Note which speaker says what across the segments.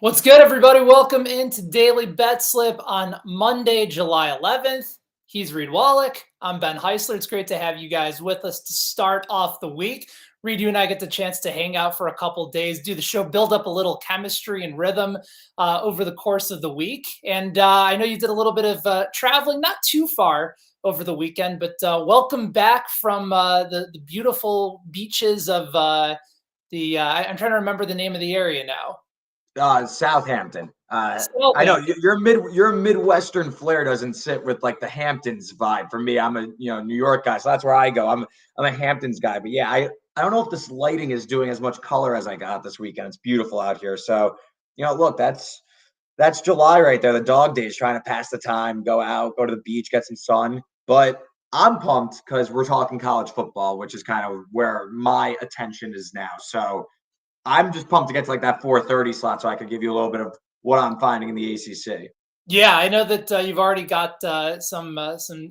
Speaker 1: What's good, everybody? Welcome into Daily Betslip on Monday, July 11th. He's Reed Wallach. I'm Ben Heisler. It's great to have you guys with us to start off the week. Reed, you and I get the chance to hang out for a couple days, do the show, build up a little chemistry and rhythm over the course of the week. And I know you did a little bit of traveling, not too far over the weekend, but welcome back from the beautiful beaches of I'm trying to remember the name of the area now.
Speaker 2: Southampton. I know your Midwestern flair doesn't sit with like the Hamptons vibe. For me, I'm a New York guy, so that's where I go. I'm a Hamptons guy. But yeah, I don't know if this lighting is doing as much color as I got this weekend. It's beautiful out here. So look, that's July right there. The dog days, trying to pass the time, go out, go to the beach, get some sun. But I'm pumped because we're talking college football, which is kind of where my attention is now. So I'm just pumped to get to like that 4:30 slot so I could give you a little bit of what I'm finding in the ACC.
Speaker 1: Yeah, I know that you've already got some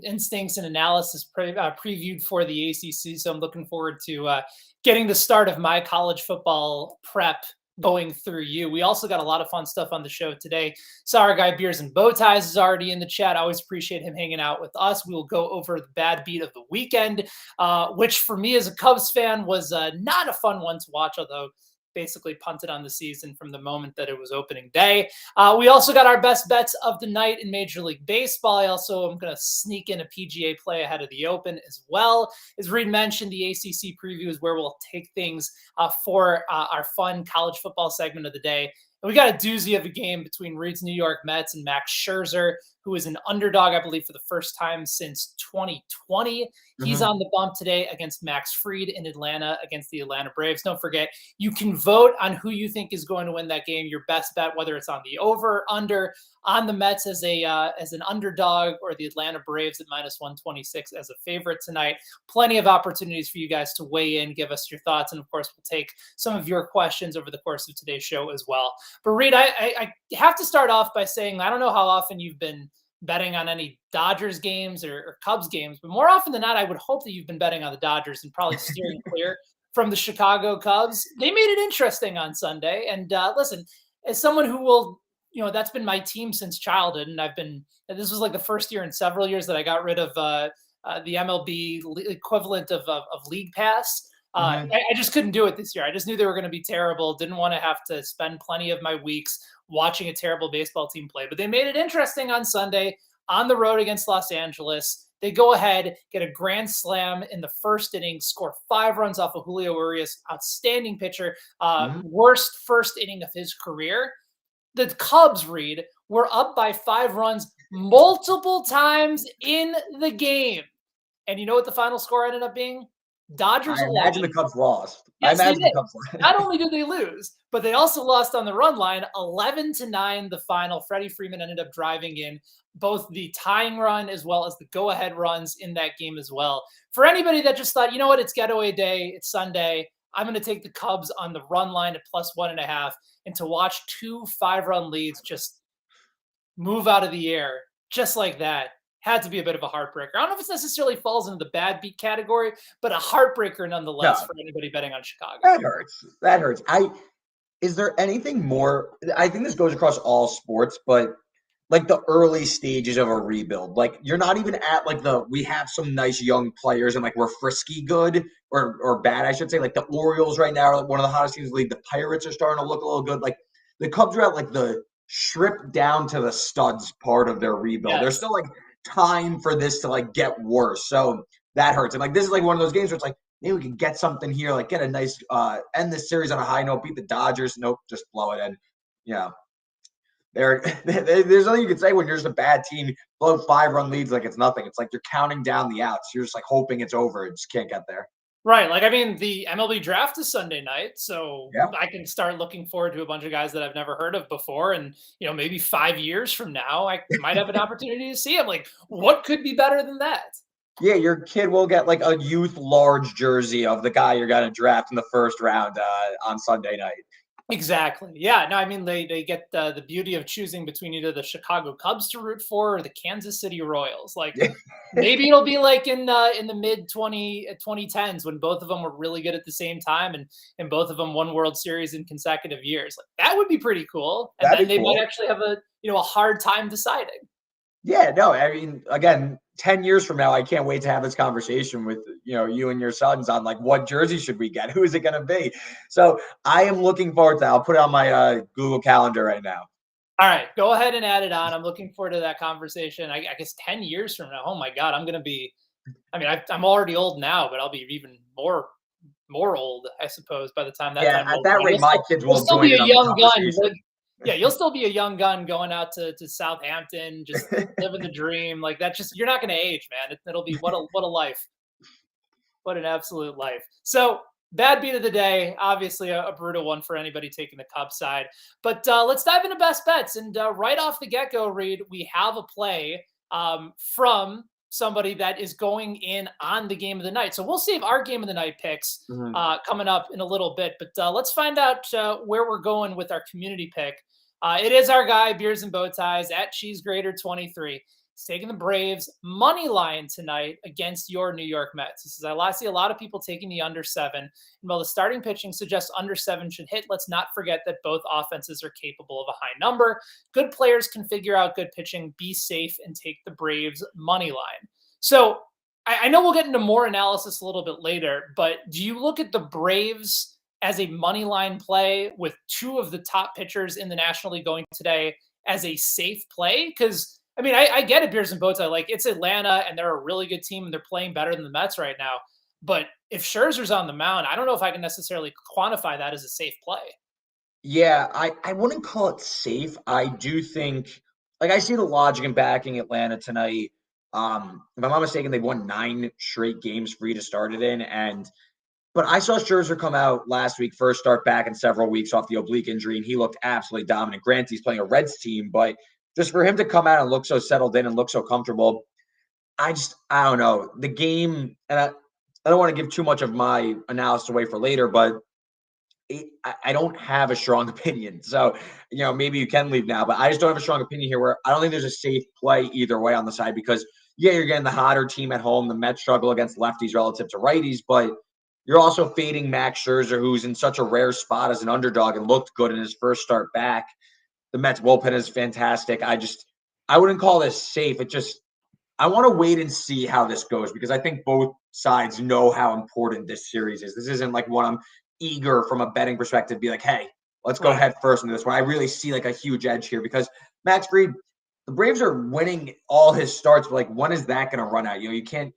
Speaker 1: instincts and analysis previewed for the ACC, so I'm looking forward to getting the start of my college football prep going through you. We also got a lot of fun stuff on the show today. Sorry, guy, Beers and Bow Ties is already in the chat. I always appreciate him hanging out with us. We will go over the bad beat of the weekend, which for me as a Cubs fan was not a fun one to watch, although basically punted on the season from the moment that it was opening day. We also got our best bets of the night in Major League Baseball. I also am going to sneak in a PGA play ahead of the Open as well. As Reed mentioned, the ACC preview is where we'll take things for our fun college football segment of the day. And we got a doozy of a game between Reed's New York Mets and Max Scherzer, who is an underdog, I believe, for the first time since 2020. He's on the bump today against Max Fried in Atlanta against the Atlanta Braves. Don't forget, you can vote on who you think is going to win that game. Your best bet, whether it's on the over, or under, on the Mets as an underdog, or the Atlanta Braves at -126 as a favorite tonight. Plenty of opportunities for you guys to weigh in, give us your thoughts, and of course, we'll take some of your questions over the course of today's show as well. But Reed, I have to start off by saying I don't know how often you've been betting on any Dodgers games or Cubs games, but more often than not, I would hope that you've been betting on the Dodgers and probably steering clear from the Chicago Cubs. They made it interesting on Sunday. And listen, as someone who will, that's been my team since childhood, and this was like the first year in several years that I got rid of the MLB equivalent of League Pass. I just couldn't do it this year. I just knew they were going to be terrible. Didn't want to have to spend plenty of my weeks watching a terrible baseball team play. But they made it interesting on Sunday on the road against Los Angeles. They go ahead, get a grand slam in the first inning, score 5 runs off of Julio Urias, outstanding pitcher, worst first inning of his career. The Cubs, Reed, were up by 5 runs multiple times in the game. And you know what the final score ended up being? Dodgers.
Speaker 2: I imagine the Cubs lost.
Speaker 1: Yes, not only did they lose, but they also lost on the run line, 11-9. The final. Freddie Freeman ended up driving in both the tying run as well as the go-ahead runs in that game as well. For anybody that just thought, you know what, it's getaway day, it's Sunday, I'm going to take the Cubs on the run line at +1.5, and to watch 2 5-run leads just move out of the air just like that had to be a bit of a heartbreaker. I don't know if it necessarily falls into the bad beat category, but a heartbreaker nonetheless for anybody betting on Chicago.
Speaker 2: That hurts. Is there anything more? I think this goes across all sports, but like the early stages of a rebuild, like you're not even at like we have some nice young players and like we're frisky good or bad, I should say. Like the Orioles right now are one of the hottest teams in the league. The Pirates are starting to look a little good. Like the Cubs are at like the stripped down to the studs part of their rebuild. There's still like time for this to like get worse. So that hurts. And like this is like one of those games where it's like, maybe we can get something here, like get a nice end this series on a high note, beat the Dodgers. Nope, just blow it. And there's nothing you can say when you're just a bad team, blow 5-run leads like it's nothing. It's like you're counting down the outs. You're just like hoping it's over. You just can't get there.
Speaker 1: Right. Like, I mean, the MLB draft is Sunday night, so I can start looking forward to a bunch of guys that I've never heard of before. And, maybe 5 years from now, I might have an opportunity to see him. Like, what could be better than that?
Speaker 2: Yeah, your kid will get like a youth large jersey of the guy you're going to draft in the first round on Sunday night.
Speaker 1: Exactly. Yeah. No, I mean they get the beauty of choosing between either the Chicago Cubs to root for or the Kansas City Royals. Like
Speaker 2: Yeah.
Speaker 1: maybe it'll be like in the mid 2010s when both of them were really good at the same time and both of them won World Series in consecutive years. Like that would be pretty cool. And
Speaker 2: That'd
Speaker 1: then
Speaker 2: be
Speaker 1: they might
Speaker 2: cool.
Speaker 1: actually have a hard time deciding.
Speaker 2: Yeah, no, I mean, again, 10 years from now, I can't wait to have this conversation with, you and your sons on like what jersey should we get? Who is it going to be? So I am looking forward to that. I'll put it on my Google Calendar right now.
Speaker 1: All right, go ahead and add it on. I'm looking forward to that conversation. I guess 10 years from now. Oh my God, I'm going to be. I mean, I'm already old now, but I'll be even more old, I suppose, by the time that
Speaker 2: Yeah,
Speaker 1: time
Speaker 2: at
Speaker 1: rolls
Speaker 2: that
Speaker 1: around.
Speaker 2: rate, my kids
Speaker 1: You'll
Speaker 2: will
Speaker 1: still
Speaker 2: join
Speaker 1: be
Speaker 2: in
Speaker 1: a
Speaker 2: on the
Speaker 1: young gun.
Speaker 2: conversation.
Speaker 1: Yeah, you'll still be a young gun going out to Southampton, just living the dream. Like that. Just you're not going to age, man. It'll be what a life. What an absolute life. So, bad beat of the day. Obviously, a brutal one for anybody taking the Cubs side. But let's dive into best bets. And right off the get go, Reed, we have a play from somebody that is going in on the game of the night. So we'll save our game of the night picks
Speaker 2: Mhm.
Speaker 1: coming up in a little bit. But let's find out where we're going with our community pick. It is our guy, Beers and Bow Ties at Cheese Grater 23. He's taking the Braves money line tonight against your New York Mets. He says, I see a lot of people taking the under 7. And while the starting pitching suggests under 7 should hit, let's not forget that both offenses are capable of a high number. Good players can figure out good pitching, be safe, and take the Braves money line. So I know we'll get into more analysis a little bit later, but do you look at the Braves as a money line play with two of the top pitchers in the National League going today as a safe play? Because I mean, I get it, Beers and Bow Tie. Like, it's Atlanta, and they're a really good team, and they're playing better than the Mets right now. But if Scherzer's on the mound, I don't know if I can necessarily quantify that as a safe play.
Speaker 2: Yeah, I wouldn't call it safe. I do think, like, I see the logic in backing Atlanta tonight. If I'm not mistaken, they've won 9 straight games free to start it in. But I saw Scherzer come out last week, first start back in several weeks off the oblique injury, and he looked absolutely dominant. Granted, he's playing a Reds team, but just for him to come out and look so settled in and look so comfortable, I don't know. The game, and I don't want to give too much of my analysis away for later, but I don't have a strong opinion. So, maybe you can leave now, but I just don't have a strong opinion here where I don't think there's a safe play either way on the side because, yeah, you're getting the hotter team at home. The Mets struggle against lefties relative to righties, but you're also fading Max Scherzer, who's in such a rare spot as an underdog and looked good in his first start back. The Mets bullpen is fantastic. I wouldn't call this safe. I want to wait and see how this goes because I think both sides know how important this series is. This isn't like one I'm eager from a betting perspective to be like, hey, let's go
Speaker 1: Right.
Speaker 2: head first into this one. I really see like a huge edge here because Max Fried, the Braves are winning all his starts, but like when is that going to run out? You can't,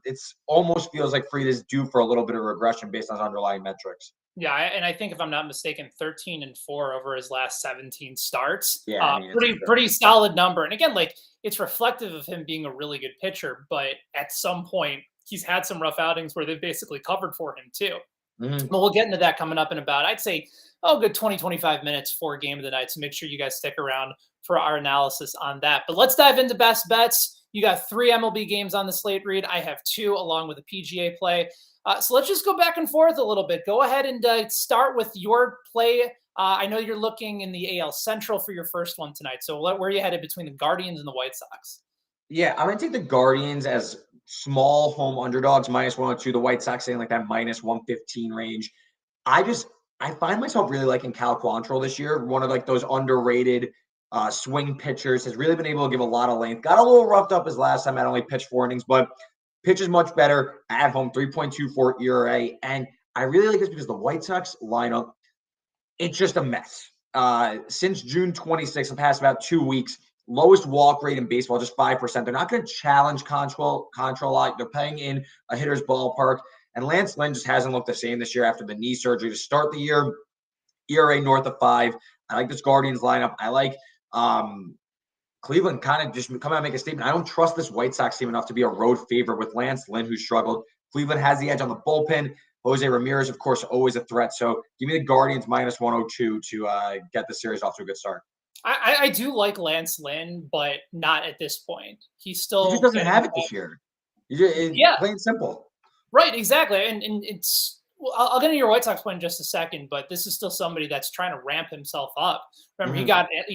Speaker 2: it's almost feels like Fried is due for a little bit of regression based on his underlying metrics.
Speaker 1: Yeah, and I think if I'm not mistaken, 13-4 over his last 17 starts.
Speaker 2: Yeah, I mean, it's
Speaker 1: Pretty solid number. And again, like it's reflective of him being a really good pitcher, but at some point he's had some rough outings where they've basically covered for him too.
Speaker 2: mm-hmm.
Speaker 1: But we'll get into that coming up in about, I'd say, good 20, 25 minutes for game of the night. So make sure you guys stick around for our analysis on that. But let's dive into best bets. You got 3 MLB games on the slate, Reed. I have 2 along with a PGA play. So let's just go back and forth a little bit. Go ahead and start with your play. I know you're looking in the AL Central for your first one tonight. So where are you headed between the Guardians and the White Sox?
Speaker 2: Yeah, I'm going to take the Guardians as small home underdogs, -102. The White Sox saying like that -115 range. I find myself really liking Cal Quantrill this year. One of like those underrated swing pitchers, has really been able to give a lot of length. Got a little roughed up his last time. I only pitched 4 innings, but pitches much better at home, 3.24 ERA. And I really like this because the White Sox lineup, it's just a mess. Since June 26th, the past about 2 weeks, lowest walk rate in baseball, just 5%. They're not going to challenge control a lot. They're playing in a hitter's ballpark. And Lance Lynn just hasn't looked the same this year after the knee surgery to start the year. ERA north of 5. I like this Guardians lineup. I like Cleveland kind of just come out and make a statement. I don't trust this White Sox team enough to be a road favorite with Lance Lynn, who struggled. Cleveland has the edge on the bullpen. Jose Ramirez, of course, always a threat. So give me the Guardians -102 to get the series off to a good start.
Speaker 1: I do like Lance Lynn, but not at this point. He's
Speaker 2: He just
Speaker 1: still
Speaker 2: doesn't
Speaker 1: getting
Speaker 2: have it this year.
Speaker 1: yeah,
Speaker 2: Plain simple.
Speaker 1: right, exactly. And it's Well, I'll get into your White Sox point in just a second, but this is still somebody that's trying to ramp himself up. Remember, he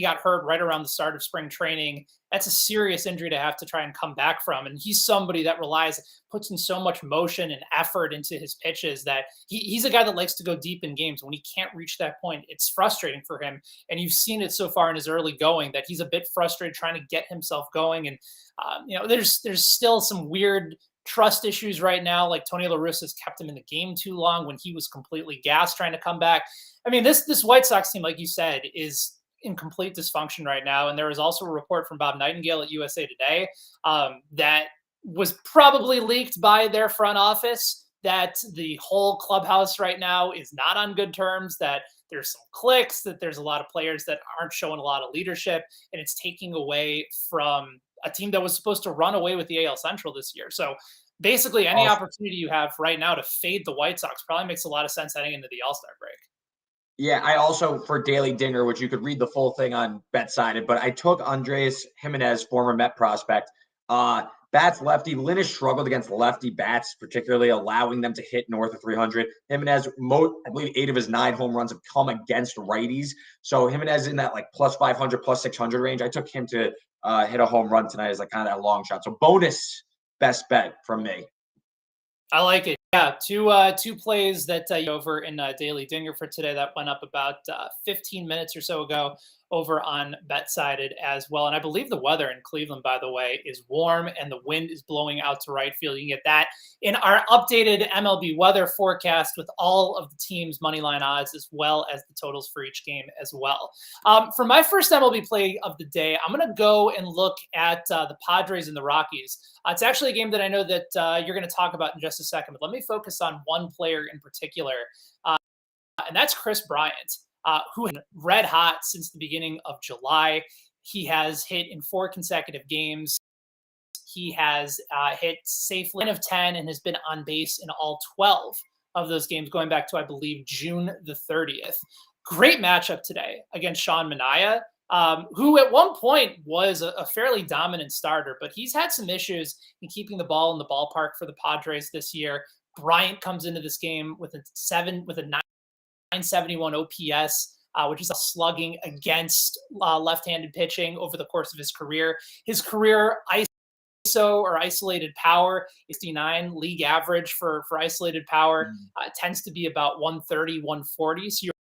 Speaker 1: got hurt right around the start of spring training. That's a serious injury to have to try and come back from. And he's somebody that puts in so much motion and effort into his pitches that he's a guy that likes to go deep in games. When he can't reach that point, it's frustrating for him. And you've seen it so far in his early going that he's a bit frustrated trying to get himself going. And there's still some weird trust issues right now. Like Tony La Russa has kept him in the game too long when he was completely gassed trying to come back. I mean, this White Sox team, like you said, is in complete dysfunction right now. And there was also a report from Bob Nightingale at USA Today that was probably leaked by their front office that the whole clubhouse right now is not on good terms, that there's some cliques, that there's a lot of players that aren't showing a lot of leadership, and it's taking away from a team that was supposed to run away with the AL Central this year. So basically any opportunity you have right now to fade the White Sox probably makes a lot of sense heading into the All-Star break.
Speaker 2: Yeah, I also, for Daily Dinger, which you could read the full thing on BetSided, but I took Andrés Giménez, former Met prospect. Bats lefty. Lynn has struggled against lefty bats, particularly allowing them to hit north of 300. Giménez, I believe 8 of his 9 home runs have come against righties. So Giménez in that like plus 500, plus 600 range. I took him to hit a home run tonight as like kind of that long shot. So bonus best bet from me.
Speaker 1: I like it. Yeah, two plays that over in Daily Dinger for today that went up about 15 minutes or so ago over on BetSided as well. And I believe the weather in Cleveland, by the way, is warm and the wind is blowing out to right field. You can get that in our updated MLB weather forecast with all of the teams' moneyline odds as well as the totals for each game as well. For my first MLB play of the day, I'm going to go and look at the Padres and the Rockies. It's actually a game that I know that you're going to talk about in just a second, but let me focus on one player in particular, and that's Chris Bryant, who has been red hot since the beginning of July. He has hit in 4 consecutive games. He has hit safely 9 of 10 and has been on base in all 12 of those games going back to, I believe, June the 30th. Great matchup today against Sean Manaea. Who at one point was a fairly dominant starter, but he's had some issues in keeping the ball in the ballpark for the Padres this year. Bryant comes into this game with a 971 OPS, which is a slugging against left-handed pitching over the course of his career. His career ISO or isolated power, 69 league average for isolated power, tends to be about 130, 140. So you're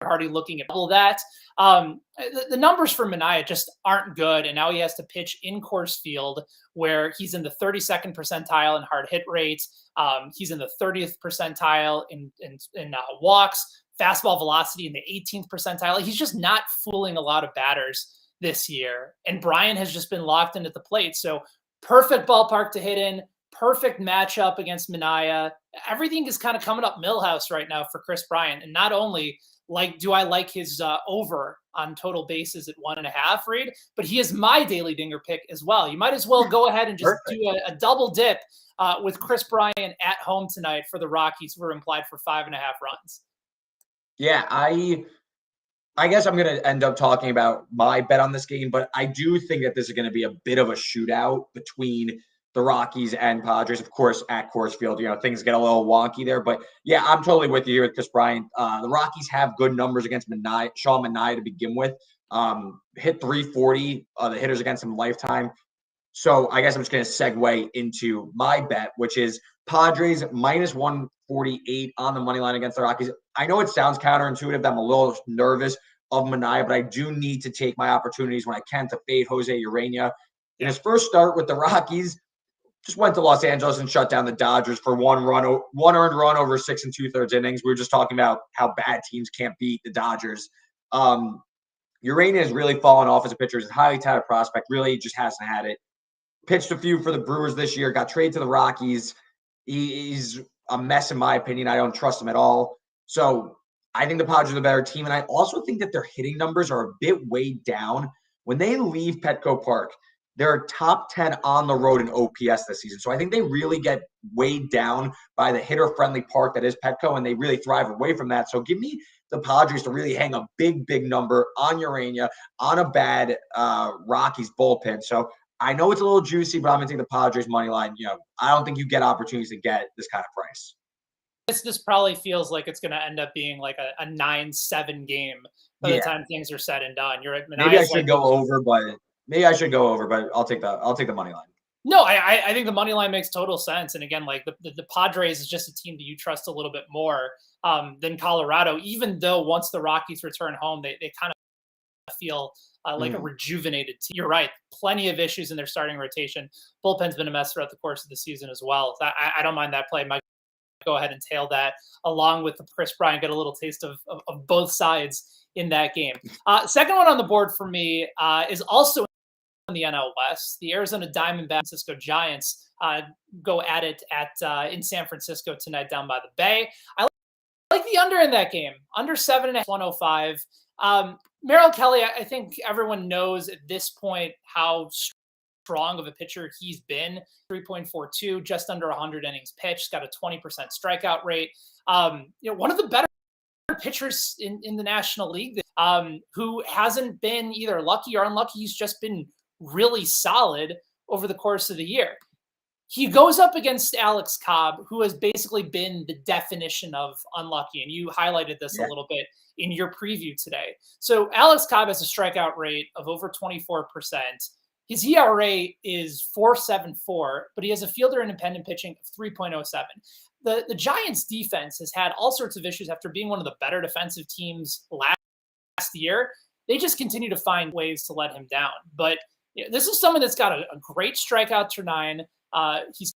Speaker 1: already looking at double that. The numbers for Manaea just aren't good, and now he has to pitch in Coors Field, where he's in the 32nd percentile in hard hit rate. He's in the 30th percentile in walks, fastball velocity in the 18th percentile. He's just not fooling a lot of batters this year, and Brian has just been locked into the plate. So perfect ballpark to hit in, perfect matchup against Manaea. Everything is kind of coming up Millhouse right now for Chris Bryant, and not only do I like his over on total bases at 1.5, Reed, but he is my Daily Dinger pick as well. You might as well go ahead and just do a double dip with Chris Bryant at home tonight for the Rockies, who are implied for 5.5 runs.
Speaker 2: Yeah, I guess I'm going to end up talking about my bet on this game, but I do think that this is going to be a bit of a shootout between the Rockies and Padres, of course, at Coors Field. Things get a little wonky there, but yeah, I'm totally with you here with Chris Bryant. The Rockies have good numbers against Sean Manaea to begin with. Hit 340, the hitters against him lifetime. So I guess I'm just going to segue into my bet, which is Padres minus 148 on the money line against the Rockies. I know it sounds counterintuitive that I'm a little nervous of Manaea, but I do need to take my opportunities when I can to fade Jose Urena. In his first start with the Rockies, just went to Los Angeles and shut down the Dodgers for one earned run over 6 2/3 innings. We were just talking about how bad teams can't beat the Dodgers. Urena has really fallen off as a pitcher. He's a highly touted prospect. Really just hasn't had it. Pitched a few for the Brewers this year. Got traded to the Rockies. He's a mess in my opinion. I don't trust him at all. So I think the Padres are the better team. And I also think that their hitting numbers are a bit weighed down. When they leave Petco Park, they're top 10 on the road in OPS this season. So I think they really get weighed down by the hitter-friendly park that is Petco, and they really thrive away from that. So give me the Padres to really hang a big, big number on Urena, on a bad Rockies bullpen. So I know it's a little juicy, but I'm going to take the Padres money line. I don't think you get opportunities to get this kind of price.
Speaker 1: this probably feels like it's going to end up being like a 9-7 game by the time things are said and done.
Speaker 2: Maybe I should go over, but I'll take the money line.
Speaker 1: No, I think the money line makes total sense. And again, like the Padres is just a team that you trust a little bit more than Colorado, even though once the Rockies return home, they kind of feel like a rejuvenated team. You're right. Plenty of issues in their starting rotation. Bullpen's been a mess throughout the course of the season as well. I don't mind that play. Mike, go ahead and tail that along with the Chris Bryant, get a little taste of both sides in that game. Second one on the board for me is also in the NL West. The Arizona Diamondbacks, Francisco Giants go at it in San Francisco tonight down by the Bay. I like the under in that game. Under 7.5, 105. Merrill Kelly, I think everyone knows at this point how strong of a pitcher he's been. 3.42, just under 100 innings pitched, got a 20% strikeout rate. One of the better pitchers in the National League who hasn't been either lucky or unlucky. He's just been really solid over the course of the year. He goes up against Alex Cobb, who has basically been the definition of unlucky. And you highlighted this a little bit in your preview today. So Alex Cobb has a strikeout rate of over 24%. His ERA is 4.74, but he has a fielder independent pitching of 3.07. The Giants defense has had all sorts of issues after being one of the better defensive teams last year. They just continue to find ways to let him down. But this is someone that's got a great strikeout to 9. He's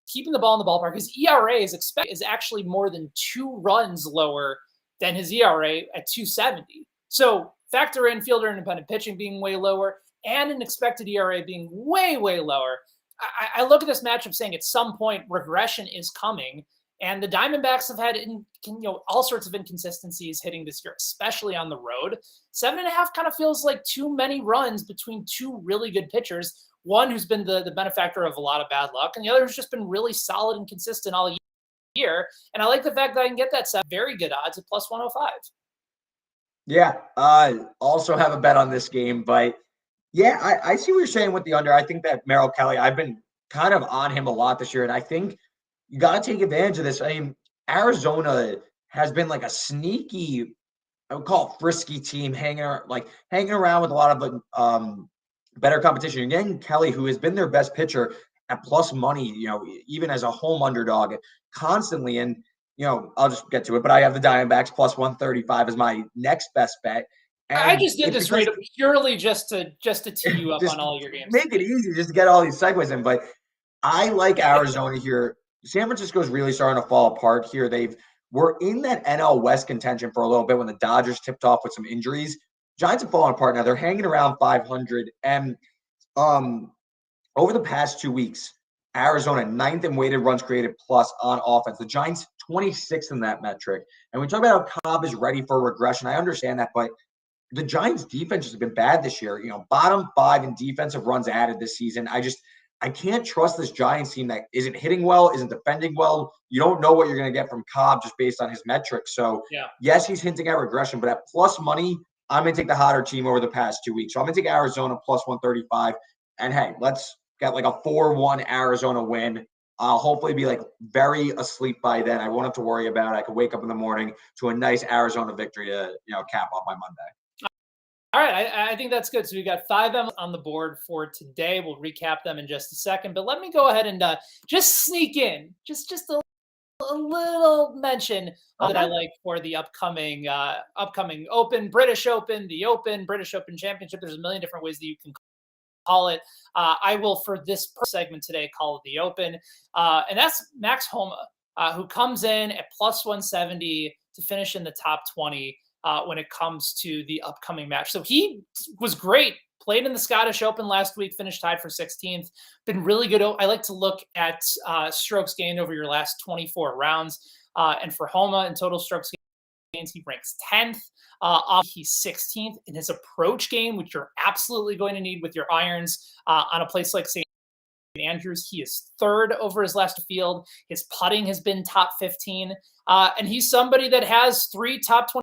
Speaker 1: keeping the ball in the ballpark. His ERA is actually more than 2 runs lower than his ERA at 2.70. So factor in fielder independent pitching being way lower and an expected ERA being way, way lower. I look at this matchup saying at some point regression is coming, and the Diamondbacks have had all sorts of inconsistencies hitting this year, especially on the road. 7.5 kind of feels like too many runs between 2 really good pitchers. One who's been the benefactor of a lot of bad luck, and the other who's just been really solid and consistent all year. And I like the fact that I can get that very good odds at plus 105.
Speaker 2: Yeah, also have a bet on this game, but yeah, I see what you're saying with the under. I think that Merrill Kelly, I've been kind of on him a lot this year, and I think you got to take advantage of this. I mean, Arizona has been like a sneaky, I would call it frisky team, hanging around with a lot of better competition. You're getting Kelly, who has been their best pitcher at plus money, even as a home underdog constantly. And, I'll just get to it, but I have the Diamondbacks plus 135 as my next best bet. And
Speaker 1: I just did this rate purely just to tee you up on all your games.
Speaker 2: Make it easy just to get all these segues in. But I like Arizona here. San Francisco is really starting to fall apart here. We're in that NL West contention for a little bit when the Dodgers tipped off with some injuries. Giants have fallen apart now. They're hanging around 500. And over the past 2 weeks, Arizona 9th in weighted runs created plus on offense. The Giants 26th in that metric. And we talk about how Cobb is ready for regression. I understand that, but the Giants' defense has been bad this year. Bottom 5 in defensive runs added this season. I can't trust this Giants team that isn't hitting well, isn't defending well. You don't know what you're going to get from Cobb just based on his metrics. So, yes, he's hinting at regression, but at plus money, I'm going to take the hotter team over the past 2 weeks. So I'm going to take Arizona plus 135. And, hey, let's get like a 4-1 Arizona win. I'll hopefully be very asleep by then. I won't have to worry about it. I can wake up in the morning to a nice Arizona victory to cap off my Monday.
Speaker 1: All right, I think that's good. So we got 5 M's on the board for today. We'll recap them in just a second. But let me go ahead and just sneak in just a little mention that I like for the upcoming Open, British Open, the Open, British Open Championship. There's a million different ways that you can call it. I will, for this segment today, call it the Open. And that's Max Homa, who comes in at plus 170 to finish in the top 20. When it comes to the upcoming match. So he was great, played in the Scottish Open last week, finished tied for 16th, been really good. I like to look at strokes gained over your last 24 rounds. And for Homa in total strokes gains, he ranks 10th. He's 16th in his approach game, which you're absolutely going to need with your irons on a place like St. Andrews. He is 3rd over his last field. His putting has been top 15. And he's somebody that has 3 top 20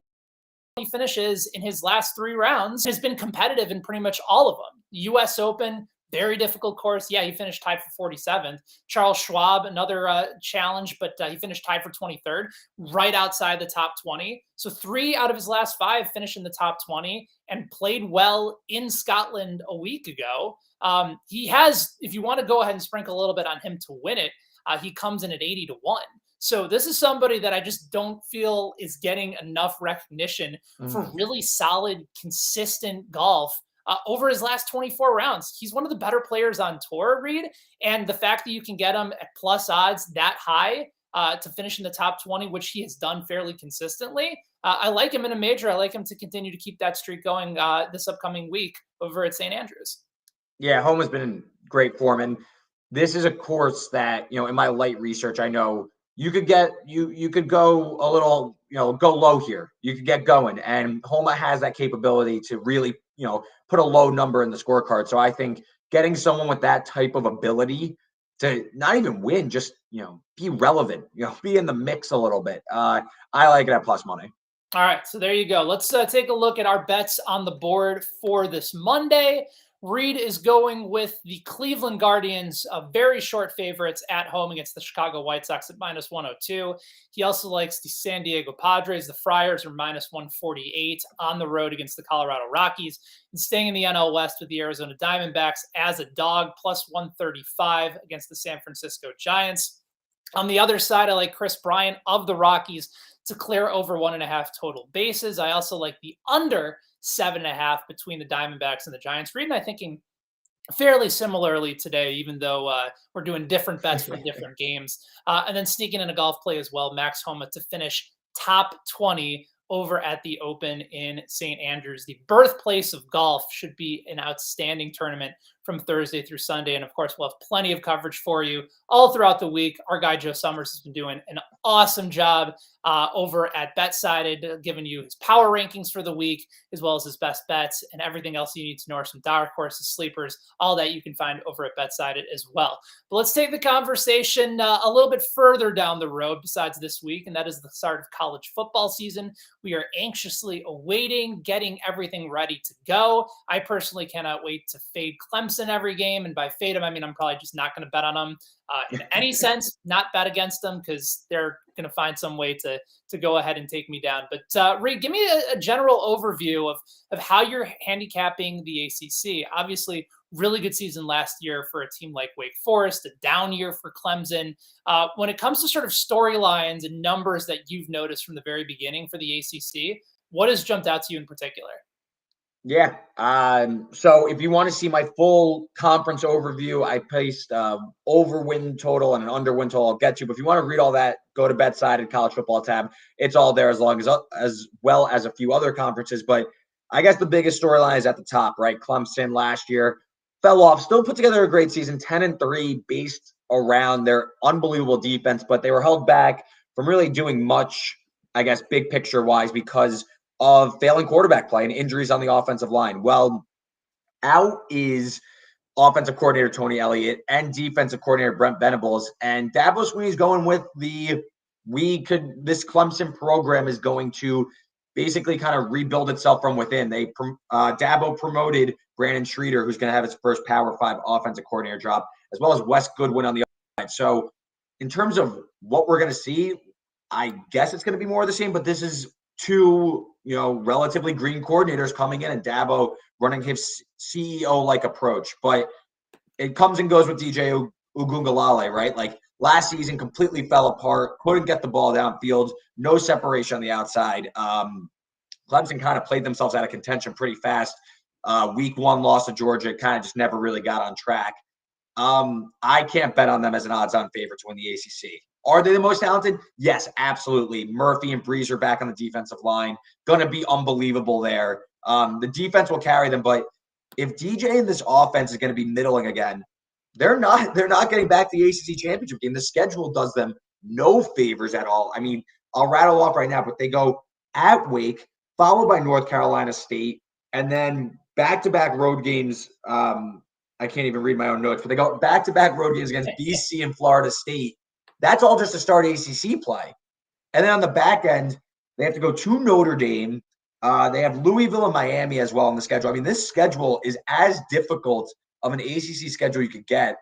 Speaker 1: finishes in his last 3 rounds, has been competitive in pretty much all of them. US Open, Very difficult course. Yeah, he finished tied for 47th. Charles Schwab, another challenge, but he finished tied for 23rd, right outside the top 20. So 3 out of his last 5 finished in the top 20 and played well in Scotland a week ago. He has, if you want to go ahead and sprinkle a little bit on him to win it, he comes in at 80 to 1. So this is somebody that I just don't feel is getting enough recognition for really solid, consistent golf over his last 24 rounds. He's one of the better players on tour, Reed. And the fact that you can get him at plus odds that high to finish in the top 20, which he has done fairly consistently, I like him in a major. I like him to continue to keep that streak going this upcoming week over at St. Andrews.
Speaker 2: Yeah, home has been in great form. And this is a course that, in my light research, I know you could go a little, go low here. You could get going. And Homa has that capability to really, put a low number in the scorecard. So I think getting someone with that type of ability to not even win, just, be relevant, be in the mix a little bit. I like it at plus money.
Speaker 1: All right, so there you go. Let's take a look at our bets on the board for this Monday. Reed is going with the Cleveland Guardians, very short favorites at home against the Chicago White Sox at minus 102. He also likes the San Diego Padres. The Friars are minus 148 on the road against the Colorado Rockies. And staying in the NL West with the Arizona Diamondbacks as a dog, plus 135 against the San Francisco Giants. On the other side, I like Chris Bryant of the Rockies to clear over 1.5 total bases. I also like the under 7.5 between the Diamondbacks and the Giants. Reed and I thinking fairly similarly today, even though we're doing different bets for different games. And then sneaking in a golf play as well, Max Homa to finish top 20 over at the Open in St. Andrews. The birthplace of golf should be an outstanding tournament from Thursday through Sunday. And of course, we'll have plenty of coverage for you all throughout the week. Our guy, Joe Summers, has been doing an awesome job over at BetSided, giving you his power rankings for the week, as well as his best bets and everything else you need to know, or some dark horses, sleepers, all that you can find over at BetSided as well. But let's take the conversation a little bit further down the road besides this week, and that is the start of college football season. We are anxiously awaiting, getting everything ready to go. I personally cannot wait to fade Clemson every game. And by fade them, I mean I'm probably just not going to bet on them in any sense, not bet against them because they're going to find some way to go ahead and take me down. But Reed, give me a general overview of how you're handicapping the ACC. Obviously, really good season last year for a team like Wake Forest, a down year for Clemson. When it comes to sort of storylines and numbers that you've noticed from the very beginning for the ACC, what has jumped out to you in particular?
Speaker 2: Yeah. So if you want to see my full conference overview, I placed over win total and an under win total. I'll get you. But if you want to read all that, go to BetSided College Football tab. It's all there as well as a few other conferences. But I guess the biggest storyline is at the top, right? Clemson last year fell off, still put together a great season, 10-3, based around their unbelievable defense, but they were held back from really doing much, I guess, big picture wise because of failing quarterback play and injuries on the offensive line. Well, out is offensive coordinator Tony Elliott and defensive coordinator Brent Venables. And Dabo Swinney's going with this Clemson program is going to basically kind of rebuild itself from within. Dabo promoted Brandon Streeter, who's going to have his first Power 5 offensive coordinator job, as well as Wes Goodwin on the other side. So in terms of what we're going to see, I guess it's going to be more of the same, but this is two, relatively green coordinators coming in and Dabo running his CEO-like approach. But it comes and goes with DJ Ugungalale, right? Like last season completely fell apart, couldn't get the ball downfield, no separation on the outside. Clemson kind of played themselves out of contention pretty fast. Week 1 loss to Georgia, kind of just never really got on track. I can't bet on them as an odds-on favorite to win the ACC. Are they the most talented? Yes, absolutely. Murphy and Breeze are back on the defensive line. Going to be unbelievable there. The defense will carry them, but if DJ and this offense is going to be middling again, they're not getting back to the ACC championship game. The schedule does them no favors at all. I mean, I'll rattle off right now, but they go at Wake, followed by North Carolina State, and then back-to-back road games. I can't even read my own notes, but they go back-to-back road games against BC and Florida State. That's all just to start ACC play. And then on the back end, they have to go to Notre Dame. They have Louisville and Miami as well on the schedule. I mean, this schedule is as difficult of an ACC schedule you could get,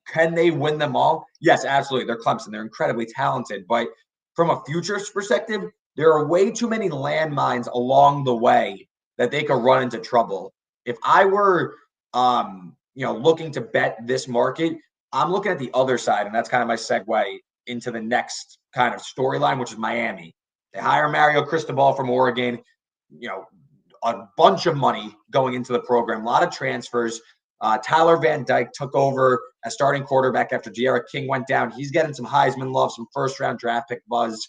Speaker 2: can they win them all? Yes, absolutely. They're Clemson. They're incredibly talented. But from a futures perspective, there are way too many landmines along the way that they could run into trouble. If I were, looking to bet this market, I'm looking at the other side, and that's kind of my segue into the next kind of storyline, which is Miami. They hire Mario Cristobal from Oregon, a bunch of money going into the program, a lot of transfers. Tyler Van Dyke took over as starting quarterback after De'Ara King went down. He's getting some Heisman love, some first-round draft pick buzz.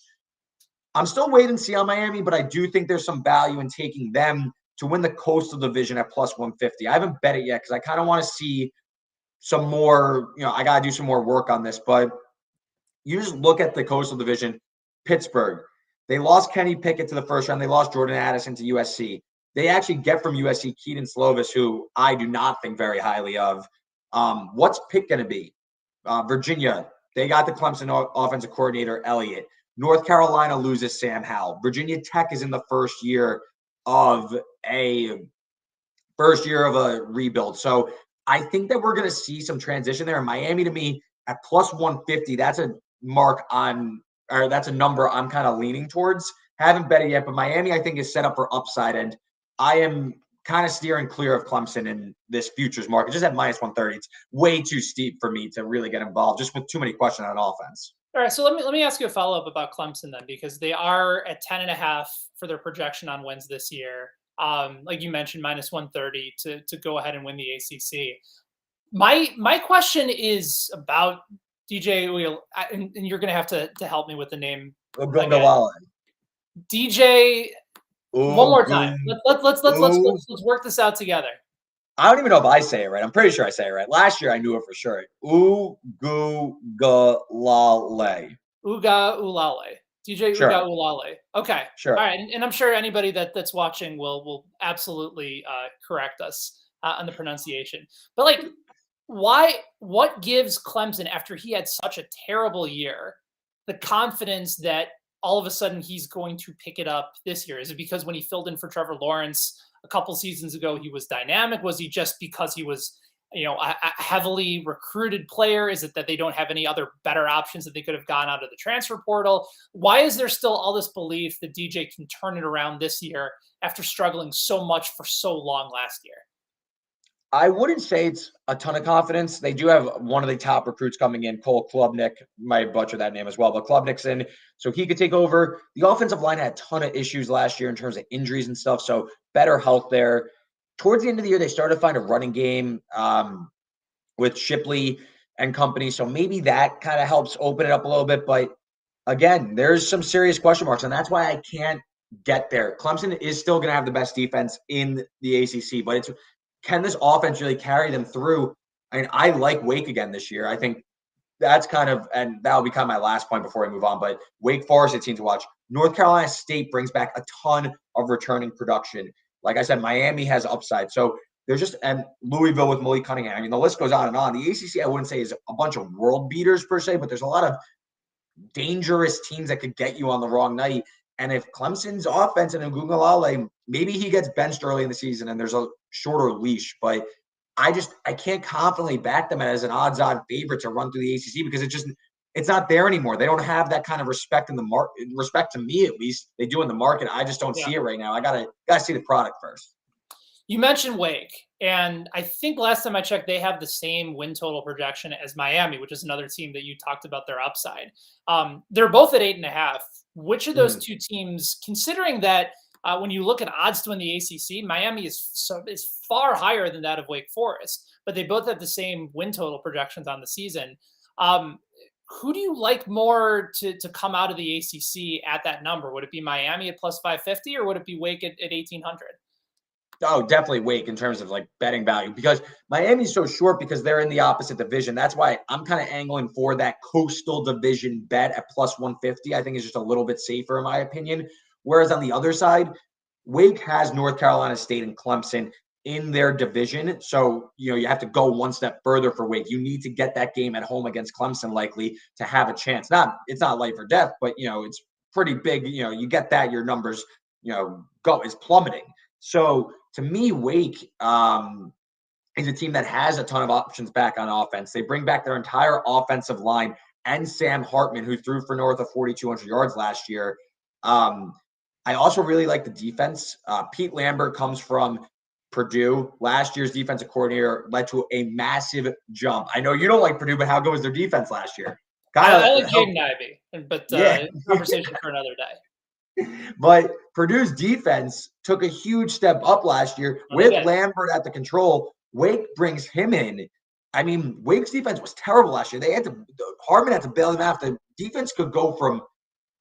Speaker 2: I'm still waiting to see on Miami, but I do think there's some value in taking them to win the Coastal Division at plus 150. I haven't bet it yet because I kind of want to see some more, I got to do some more work on this. But you just look at the Coastal Division, Pittsburgh. They lost Kenny Pickett to the first round. They lost Jordan Addison to USC. They actually get from USC Keaton Slovis, who I do not think very highly of. What's Pitt going to be? Virginia, they got the Clemson offensive coordinator, Elliott. North Carolina loses Sam Howell. Virginia Tech is in the first year of a rebuild. So I think that we're going to see some transition there. In Miami, to me, at plus 150, that's a that's a number I'm kind of leaning towards. Haven't bet it yet, but Miami, I think, is set up for upside. And I am kind of steering clear of Clemson in this futures market. Just at minus 130, it's way too steep for me to really get involved, just with too many questions on offense.
Speaker 1: All right, so let me ask you a follow-up about Clemson then, because they are at 10.5 for their projection on wins this year. Like you mentioned, minus 130 to go ahead and win the ACC. My question is about DJ Wheel, and you're going to have to help me with the name. DJ. One more time. Let's work this out together.
Speaker 2: I don't even know if I say it right. I'm pretty sure I say it right. Last year I knew it for sure. Ugugalale.
Speaker 1: Ugalale. DJ
Speaker 2: sure.
Speaker 1: Ugalale. Okay.
Speaker 2: Sure.
Speaker 1: All right. And I'm sure anybody that's watching will absolutely correct us on the pronunciation. But what gives Clemson, after he had such a terrible year, the confidence that all of a sudden he's going to pick it up this year? Is it because when he filled in for Trevor Lawrence a couple seasons ago, he was dynamic? Was he just because he was, a heavily recruited player? Is it that they don't have any other better options that they could have gone out of the transfer portal? Why is there still all this belief that DJ can turn it around this year after struggling so much for so long last year?
Speaker 2: I wouldn't say it's a ton of confidence. They do have one of the top recruits coming in, Cole Klubnik. Might butcher that name as well, but Klubnik's in, so he could take over. The offensive line had a ton of issues last year in terms of injuries and stuff, so better health there. Towards the end of the year, they started to find a running game with Shipley and company, so maybe that kind of helps open it up a little bit. But again, there's some serious question marks, and that's why I can't get there. Clemson is still going to have the best defense in the ACC, but can this offense really carry them through? I mean, I like Wake again this year. I think that's and that'll become my last point before I move on. But Wake Forest, it seems to watch. North Carolina State brings back a ton of returning production. Like I said, Miami has upside. So there's and Louisville with Malik Cunningham. I mean, the list goes on and on. The ACC, I wouldn't say is a bunch of world beaters per se, but there's a lot of dangerous teams that could get you on the wrong night. And if Clemson's offense and Ugugalale, maybe he gets benched early in the season and there's a shorter leash, but I can't confidently back them as an odds-on favorite to run through the ACC because it's not there anymore. They don't have that kind of respect in the market. Respect to me, at least, they do in the market. I just don't see it right now. I gotta see the product first.
Speaker 1: You mentioned Wake, and I think last time I checked, they have the same win total projection as Miami, which is another team that you talked about their upside. They're both at 8.5. Which of those two teams, considering that when you look at odds to win the ACC, Miami is far higher than that of Wake Forest, but they both have the same win total projections on the season. Who do you like more to come out of the ACC at that number? Would it be Miami at plus 550 or would it be Wake at 1,800?
Speaker 2: Oh, definitely Wake in terms of betting value because Miami's so short because they're in the opposite division. That's why I'm kind of angling for that Coastal Division bet at plus 150. I think is just a little bit safer in my opinion. Whereas on the other side, Wake has North Carolina State and Clemson in their division. So, you have to go one step further for Wake. You need to get that game at home against Clemson likely to have a chance. It's not life or death, but, it's pretty big. You get that, your numbers, is plummeting. So to me, Wake is a team that has a ton of options back on offense. They bring back their entire offensive line and Sam Hartman, who threw for north of 4,200 yards last year. I also really like the defense. Pete Lambert comes from Purdue. Last year's defensive coordinator led to a massive jump. I know you don't like Purdue, but how good was their defense last year?
Speaker 1: I like Jaden Ivey, but
Speaker 2: yeah.
Speaker 1: Conversation for another day.
Speaker 2: But Purdue's defense took a huge step up last year with Lambert at the control. Wake brings him in. I mean, Wake's defense was terrible last year. Hartman had to bail them out. The defense could go from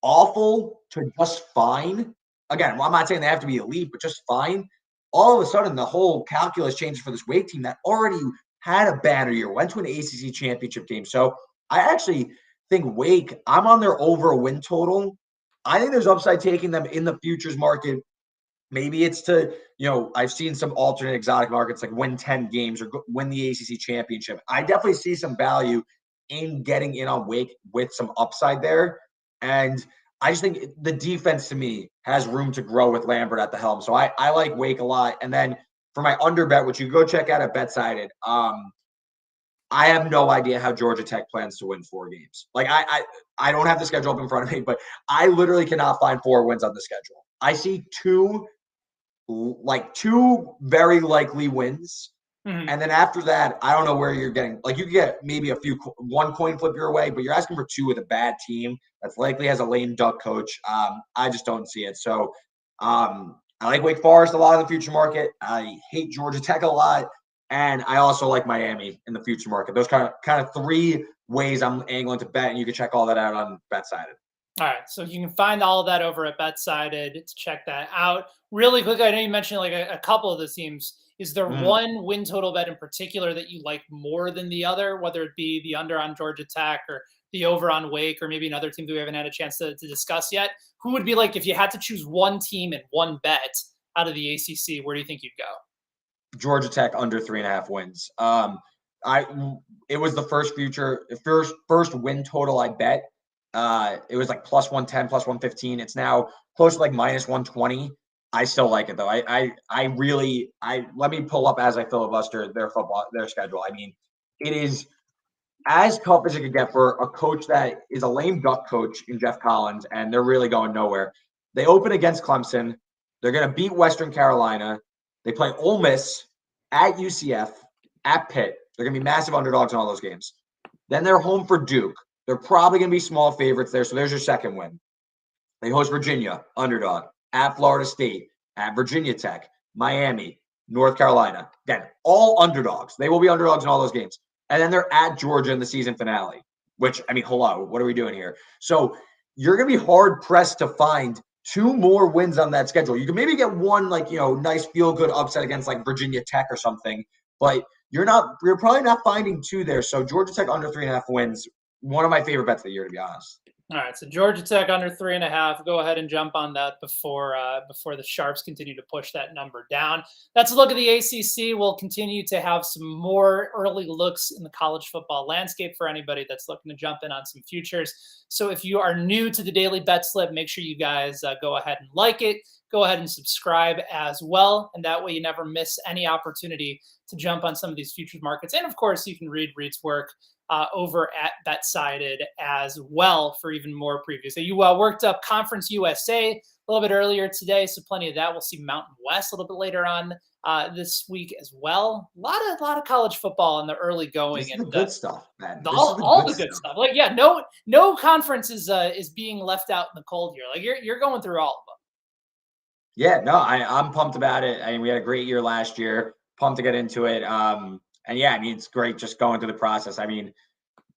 Speaker 2: awful to just fine. Again, well, I'm not saying they have to be elite, but just fine. All of a sudden, the whole calculus changes for this Wake team that already had a banner year, went to an ACC championship game. So I actually think Wake, I'm on their over a win total. I think there's upside taking them in the futures market. Maybe it's to, I've seen some alternate exotic markets like win 10 games or win the ACC championship. I definitely see some value in getting in on Wake with some upside there. And I just think the defense to me has room to grow with Lambert at the helm. So I like Wake a lot. And then for my under bet, which you can go check out at BetSided, I have no idea how Georgia Tech plans to win 4 games. Like I don't have the schedule up in front of me, but I literally cannot find 4 wins on the schedule. I see two very likely wins. Mm-hmm. And then after that, I don't know where you're getting. Like you can get maybe one coin flip your way, but you're asking for 2 with a bad team that's likely has a lame duck coach. I just don't see it. So I like Wake Forest a lot in the future market. I hate Georgia Tech a lot. And I also like Miami in the future market. Those kind of 3 ways I'm angling to bet, and you can check all that out on BetSided.
Speaker 1: All right, so you can find all of that over at BetSided to check that out. Really quick, I know you mentioned like a couple of the teams. Is there one win total bet in particular that you like more than the other, whether it be the under on Georgia Tech or the over on Wake or maybe another team that we haven't had a chance to discuss yet? Who would be like, if you had to choose one team and one bet out of the ACC, where do you think you'd go?
Speaker 2: Georgia Tech under 3.5 wins. It was the first win total I bet. It was like plus 110, plus 115. It's now close to like minus 120. I still like it though. Let me pull up as I filibuster their schedule. I mean, it is as tough as it could get for a coach that is a lame duck coach in Jeff Collins, and they're really going nowhere. They open against Clemson. They're going to beat Western Carolina. They play Ole Miss at UCF, at Pitt. They're going to be massive underdogs in all those games. Then they're home for Duke. They're probably going to be small favorites there, so there's your second win. They host Virginia, underdog, at Florida State, at Virginia Tech, Miami, North Carolina. Again, all underdogs. They will be underdogs in all those games. And then they're at Georgia in the season finale, which, I mean, hello, what are we doing here? So you're going to be hard-pressed to find 2 more wins on that schedule. You can maybe get one, nice feel-good upset against like Virginia Tech or something, but you're probably not finding 2 there. So Georgia Tech under 3.5 wins, one of my favorite bets of the year, to be honest.
Speaker 1: All right, so Georgia Tech under 3.5. Go ahead and jump on that before the Sharps continue to push that number down. That's a look at the ACC. We'll continue to have some more early looks in the college football landscape for anybody that's looking to jump in on some futures. So if you are new to the Daily Betslip, make sure you guys go ahead and like it. Go ahead and subscribe as well, and that way you never miss any opportunity to jump on some of these futures markets. And of course, you can read Reed's work over at BetSided as well for even more previews. So you worked up Conference USA a little bit earlier today, so plenty of that. We'll see Mountain West a little bit later on this week as well. A lot of college football in the early going.
Speaker 2: This is the good stuff, man.
Speaker 1: All the good stuff. Like, yeah, no conference is being left out in the cold here. Like you're going through all of them.
Speaker 2: Yeah, no, I'm pumped about it. I mean, we had a great year last year. Pumped to get into it. And yeah, I mean, it's great just going through the process. I mean,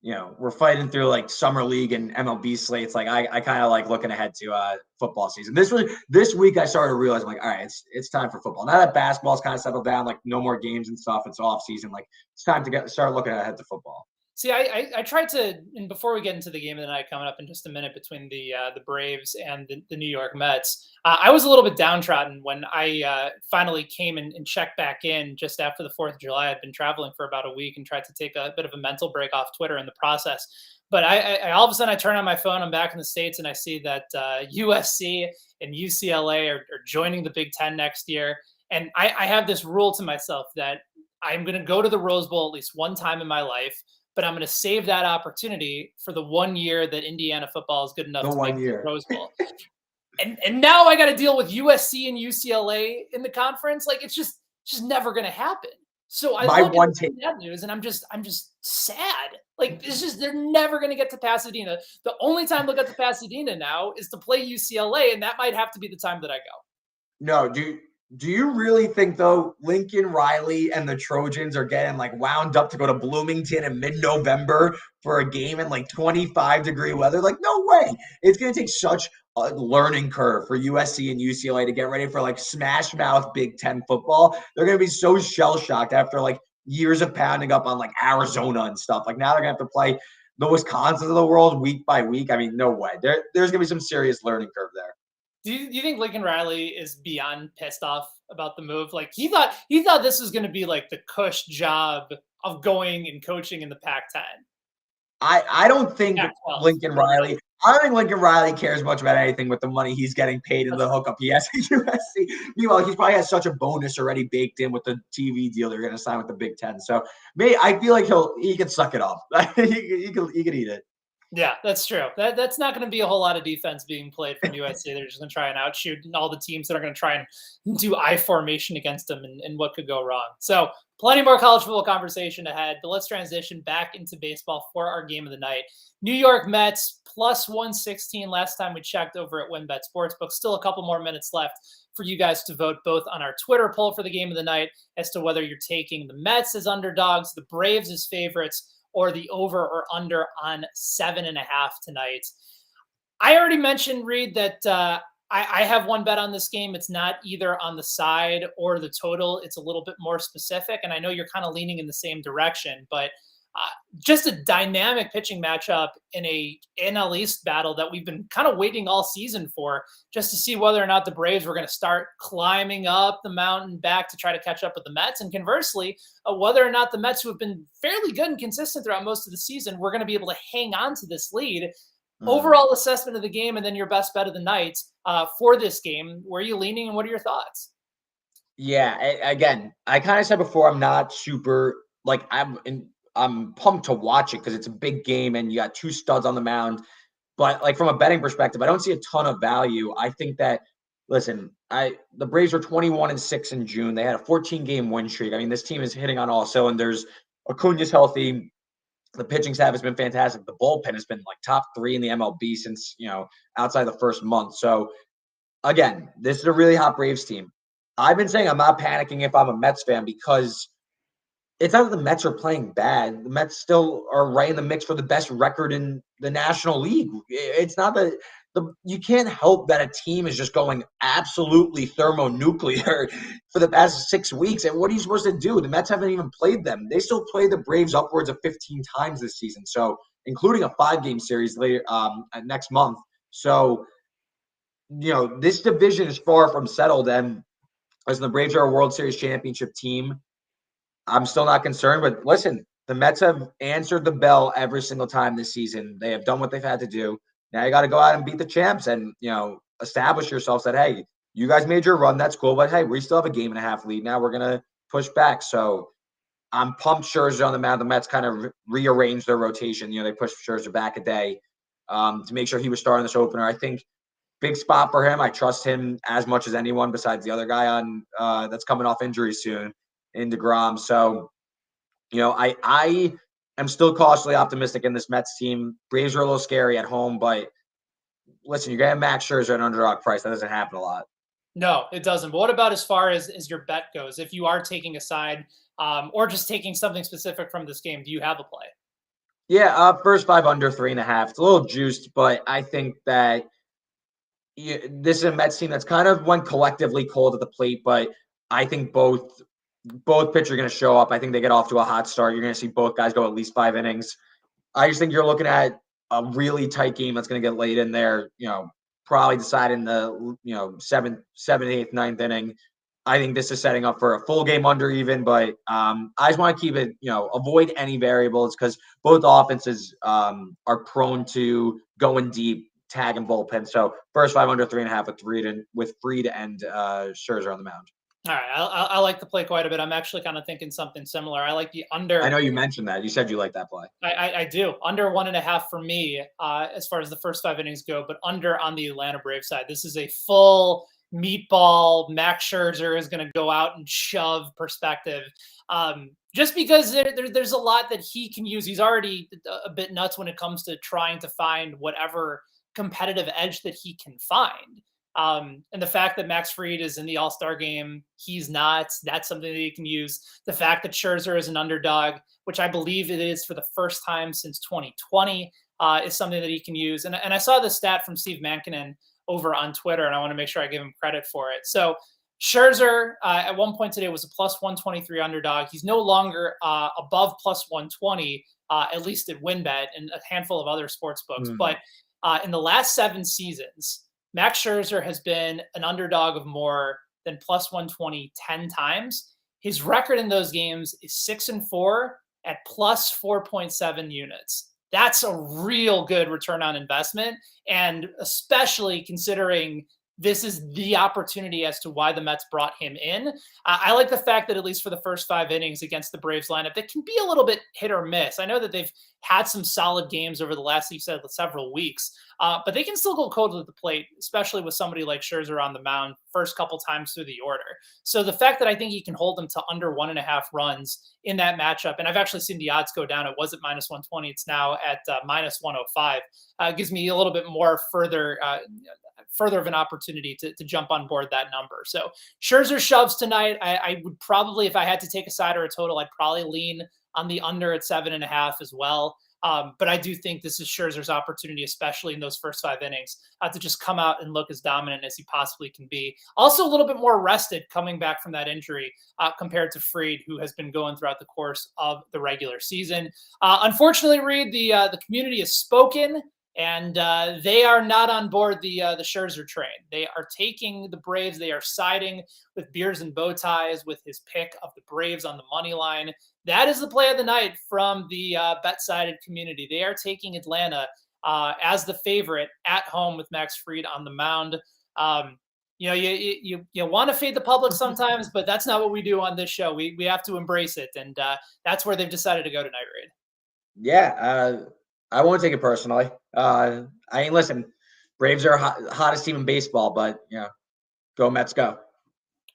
Speaker 2: we're fighting through like summer league and MLB slates. Like I kind of like looking ahead to football season. This week I started to realize, like, all right, it's time for football. Now that basketball's kind of settled down, like no more games and stuff. It's off season. Like it's time to start looking ahead to football.
Speaker 1: See, I tried to, and before we get into the game of the night coming up in just a minute between the Braves and the New York Mets, I was a little bit downtrodden when I finally came and checked back in just after the 4th of July. I'd been traveling for about a week and tried to take a bit of a mental break off Twitter in the process. But I all of a sudden I turn on my phone, I'm back in the States, and I see that USC and UCLA are joining the Big Ten next year. And I have this rule to myself that I'm going to go to the Rose Bowl at least one time in my life, but I'm going to save that opportunity for the 1 year that Indiana football is good enough
Speaker 2: The
Speaker 1: to make
Speaker 2: 1
Speaker 1: the
Speaker 2: year.
Speaker 1: Rose Bowl. And now I got to deal with USC and UCLA in the conference. Like it's just never going to happen. So I
Speaker 2: My
Speaker 1: look
Speaker 2: one
Speaker 1: at that news and I'm just sad. Like it's just they're never going to get to Pasadena. The only time they'll get to Pasadena now is to play UCLA, and that might have to be the time that I go.
Speaker 2: No, do you really think though Lincoln Riley and the Trojans are getting like wound up to go to Bloomington in mid-November for a game in like 25-degree weather? Like no way. It's going to take such a learning curve for USC and UCLA to get ready for like smash mouth Big Ten football. They're going to be so shell shocked after like years of pounding up on like Arizona and stuff. Like now they're going to have to play the Wisconsins of the world week by week. I mean, no way. There's going to be some serious learning curve there.
Speaker 1: Do you think Lincoln Riley is beyond pissed off about the move? Like he thought this was going to be like the cush job of going and coaching in the Pac-10.
Speaker 2: I don't think
Speaker 1: Pac-12.
Speaker 2: Lincoln Riley. I don't think Lincoln Riley cares much about anything with the money he's getting paid and the hookup he has at USC. Meanwhile, he probably has such a bonus already baked in with the TV deal they're going to sign with the Big Ten. So, I feel like he could suck it up. he could eat it.
Speaker 1: Yeah, that's true. That's not going to be a whole lot of defense being played from USC. They're just going to try and outshoot all the teams that are going to try and do I formation against them and what could go wrong. So plenty more college football conversation ahead, but let's transition back into baseball for our game of the night. New York Mets plus 116 last time we checked over at WynnBET Sportsbook. Still a couple more minutes left for you guys to vote both on our Twitter poll for the game of the night as to whether you're taking the Mets as underdogs, the Braves as favorites, or the over or under on 7.5 tonight. I already mentioned, Reed, that I have one bet on this game. It's not either on the side or the total. It's a little bit more specific, and I know you're kind of leaning in the same direction, but just a dynamic pitching matchup in a NL East battle that we've been kind of waiting all season for, just to see whether or not the Braves were going to start climbing up the mountain back to try to catch up with the Mets. And conversely, whether or not the Mets, who have been fairly good and consistent throughout most of the season, were going to be able to hang on to this lead. Overall assessment of the game, and then your best bet of the night for this game. Where are you leaning, and what are your thoughts?
Speaker 2: Yeah, again, I kind of said before, I'm not super like I'm pumped to watch it because it's a big game and you got two studs on the mound. But like from a betting perspective, I don't see a ton of value. I think that listen, the Braves were 21-6 in June. They had a 14-game win streak. I mean, this team is hitting on all cylinders. Acuna's healthy. The pitching staff has been fantastic. The bullpen has been like top 3 in the MLB since, outside the first month. So again, this is a really hot Braves team. I've been saying I'm not panicking if I'm a Mets fan because it's not that the Mets are playing bad. The Mets still are right in the mix for the best record in the National League. It's not that you can't help that a team is just going absolutely thermonuclear for the past 6 weeks. And what are you supposed to do? The Mets haven't even played them. They still play the Braves upwards of 15 times this season, so including a 5-game series later next month. So, this division is far from settled. And as the Braves are a World Series championship team, I'm still not concerned, but listen, the Mets have answered the bell every single time this season. They have done what they've had to do. Now you got to go out and beat the champs and, establish yourselves that, hey, you guys made your run. That's cool. But hey, we still have a 1.5 game lead. Now we're going to push back. So I'm pumped Scherzer on the mound. The Mets kind of rearranged their rotation. They pushed Scherzer back a day to make sure he was starting this opener. I think big spot for him. I trust him as much as anyone besides the other guy on that's coming off injury soon in DeGrom. So, I am still cautiously optimistic in this Mets team. Braves are a little scary at home, but listen, you're going to have Max Scherzer at an underdog price. That doesn't happen a lot.
Speaker 1: No, it doesn't. But what about as far as your bet goes? If you are taking a side or just taking something specific from this game, do you have a play?
Speaker 2: Yeah, first 5 under 3.5. It's a little juiced, but I think that this is a Mets team that's kind of went collectively cold at the plate, but I think both pitchers are going to show up. I think they get off to a hot start. You're going to see both guys go at least 5 innings. I just think you're looking at a really tight game that's going to get late in there, probably deciding the, 7th, 8th, 9th inning. I think this is setting up for a full game under even, but I just want to keep it, avoid any variables because both offenses are prone to going deep, tagging bullpen. So first 5 under 3.5 with Fried and Scherzer on the mound.
Speaker 1: All right, I like the play quite a bit. I'm actually kind of thinking something similar. I like the
Speaker 2: I
Speaker 1: under.
Speaker 2: know you mentioned that. You said you like that play.
Speaker 1: I do under 1.5 for me as far as the first 5 innings go, but under on the Atlanta Braves side. This is a full meatball. Max Scherzer is going to go out and shove perspective. Just because there's a lot that he can use. He's already a bit nuts when it comes to trying to find whatever competitive edge that he can find. And the fact that Max Fried is in the All-Star game, he's not. That's something that he can use. The fact that Scherzer is an underdog, which I believe it is for the first time since 2020, is something that he can use. And I saw this stat from Steve Mankinen over on Twitter, and I want to make sure I give him credit for it. So Scherzer at one point today was a plus 123 underdog. He's no longer above plus 120, at least at WinBet and a handful of other sports books. But in the last 7 seasons, Max Scherzer has been an underdog of more than plus 120 10 times. His record in those games is 6-4 at plus 4.7 units. That's a real good return on investment. And especially considering this is the opportunity as to why the Mets brought him in. I like the fact that at least for the first 5 innings against the Braves lineup, that can be a little bit hit or miss. I know that they've had some solid games over the last, you said, several weeks, but they can still go cold at the plate, especially with somebody like Scherzer on the mound first couple times through the order. So the fact that I think he can hold them to under 1.5 runs in that matchup, and I've actually seen the odds go down. It was at minus 120. It's now at minus 105. Gives me a little bit more further of an opportunity to jump on board that number. So Scherzer shoves tonight. I would probably, if I had to take a side or a total, I'd probably lean on the under at 7.5 as well. But I do think this is Scherzer's opportunity, especially in those first 5 innings, to just come out and look as dominant as he possibly can be. Also a little bit more rested coming back from that injury compared to Fried, who has been going throughout the course of the regular season. Unfortunately, Reed, the community has spoken. And they are not on board the Scherzer train. They are taking the Braves. They are siding with beers and bow ties with his pick of the Braves on the money line. That is the play of the night from the BetSided community. They are taking Atlanta as the favorite at home with Max Fried on the mound. You want to fade the public sometimes, but that's not what we do on this show. We have to embrace it, and that's where they've decided to go tonight, Reed.
Speaker 2: Yeah, I won't take it personally. Listen, Braves are hottest team in baseball, but go Mets, go.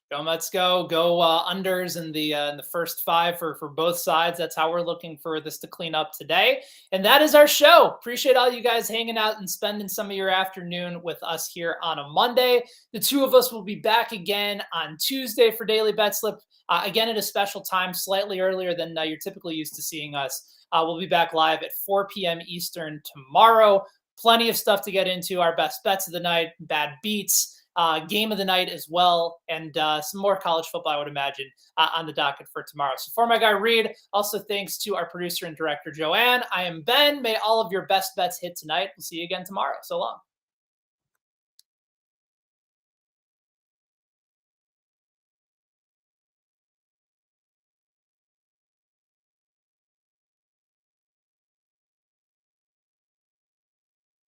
Speaker 1: Go Mets, go unders in the first 5 for both sides. That's how we're looking for this to clean up today. And that is our show. Appreciate all you guys hanging out and spending some of your afternoon with us here on a Monday. The 2 of us will be back again on Tuesday for Daily Betslip. Again, at a special time, slightly earlier than you're typically used to seeing us. We'll be back live at 4 p.m. Eastern tomorrow. Plenty of stuff to get into. Our best bets of the night, bad beats, game of the night as well, and some more college football, I would imagine, on the docket for tomorrow. So for my guy, Reed, also thanks to our producer and director, Joanne. I am Ben. May all of your best bets hit tonight. We'll see you again tomorrow. So long.